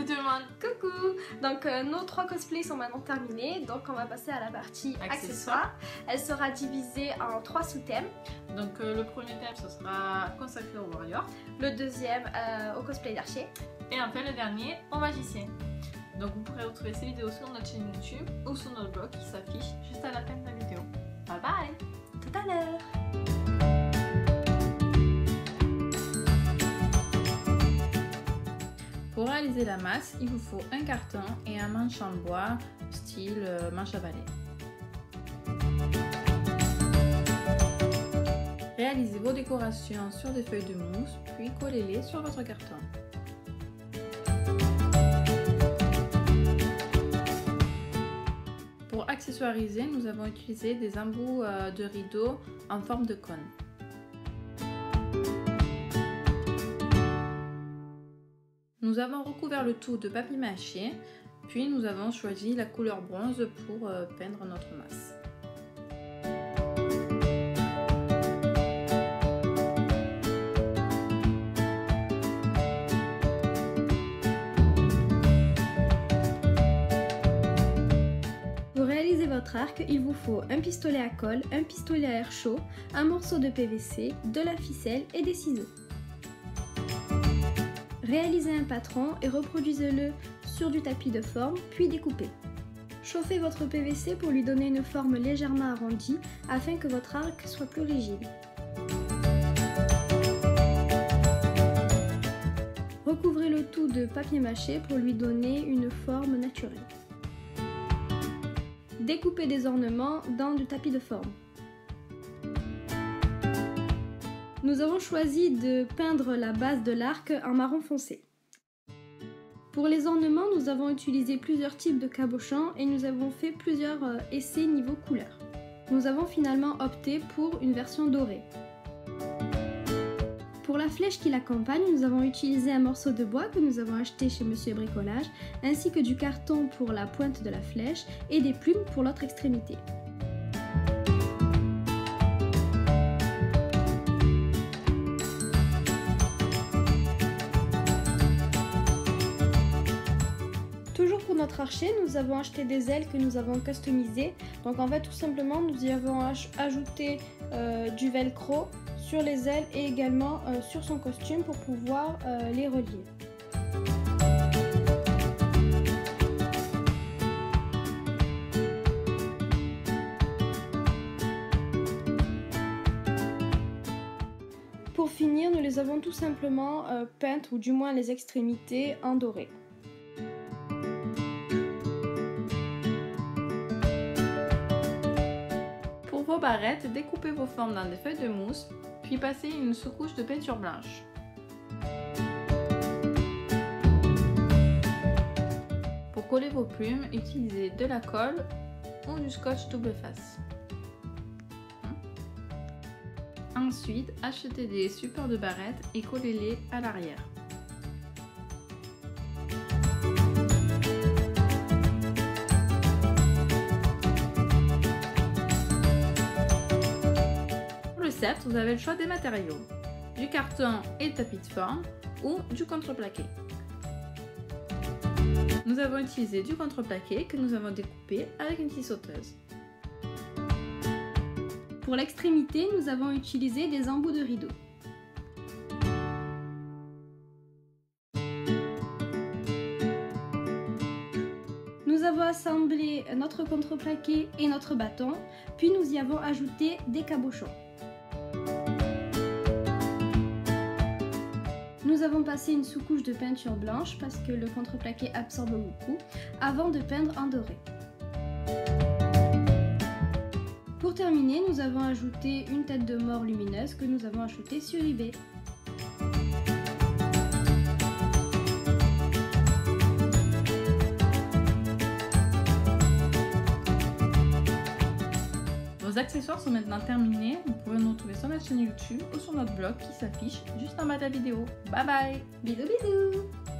Coucou tout le monde. Coucou. Donc nos 3 cosplays sont maintenant terminés, donc on va passer à la partie accessoires. Elle sera divisée en 3 sous-thèmes. Donc le premier thème ce sera consacré au warrior. Le deuxième au cosplay d'archer. Et enfin le dernier au magicien. Donc vous pourrez retrouver ces vidéos sur notre chaîne YouTube ou sur notre blog qui s'affiche juste à la fin de la vidéo. Bye bye. Tout à l'heure. Pour réaliser la masse, il vous faut un carton et un manche en bois, style manche à balai. Réalisez vos décorations sur des feuilles de mousse, puis collez-les sur votre carton. Pour accessoiriser, nous avons utilisé des embouts de rideaux en forme de cône. Nous avons recouvert le tout de papier mâché, puis nous avons choisi la couleur bronze pour peindre notre masse. Pour réaliser votre arc, il vous faut un pistolet à colle, un pistolet à air chaud, un morceau de PVC, de la ficelle et des ciseaux. Réalisez un patron et reproduisez-le sur du tapis de forme, puis découpez. Chauffez votre PVC pour lui donner une forme légèrement arrondie afin que votre arc soit plus rigide. Recouvrez le tout de papier mâché pour lui donner une forme naturelle. Découpez des ornements dans du tapis de forme. Nous avons choisi de peindre la base de l'arc en marron foncé. Pour les ornements, nous avons utilisé plusieurs types de cabochons et nous avons fait plusieurs essais niveau couleur. Nous avons finalement opté pour une version dorée. Pour la flèche qui l'accompagne, nous avons utilisé un morceau de bois que nous avons acheté chez Monsieur Bricolage, ainsi que du carton pour la pointe de la flèche et des plumes pour l'autre extrémité. Pour notre archer, nous avons acheté des ailes que nous avons customisées. Donc en fait tout simplement nous y avons ajouté du velcro sur les ailes et également sur son costume pour pouvoir les relier. Pour finir, nous les avons tout simplement peintes ou du moins les extrémités en doré. Pour vos barrettes, découpez vos formes dans des feuilles de mousse, puis passez une sous-couche de peinture blanche. Pour coller vos plumes, utilisez de la colle ou du scotch double face. Ensuite, achetez des supports de barrettes et collez-les à l'arrière. Vous avez le choix des matériaux, du carton et tapis de forme ou du contreplaqué. Nous avons utilisé du contreplaqué que nous avons découpé avec une scie sauteuse. Pour l'extrémité, nous avons utilisé des embouts de rideau. Nous avons assemblé notre contreplaqué et notre bâton, puis nous y avons ajouté des cabochons. Nous avons passé une sous-couche de peinture blanche parce que le contreplaqué absorbe beaucoup avant de peindre en doré. Pour terminer, nous avons ajouté une tête de mort lumineuse que nous avons achetée sur eBay. Vos accessoires sont maintenant terminés, vous pouvez nous retrouver sur notre chaîne YouTube ou sur notre blog qui s'affiche juste en bas de la vidéo. Bye bye! Bisous bisous!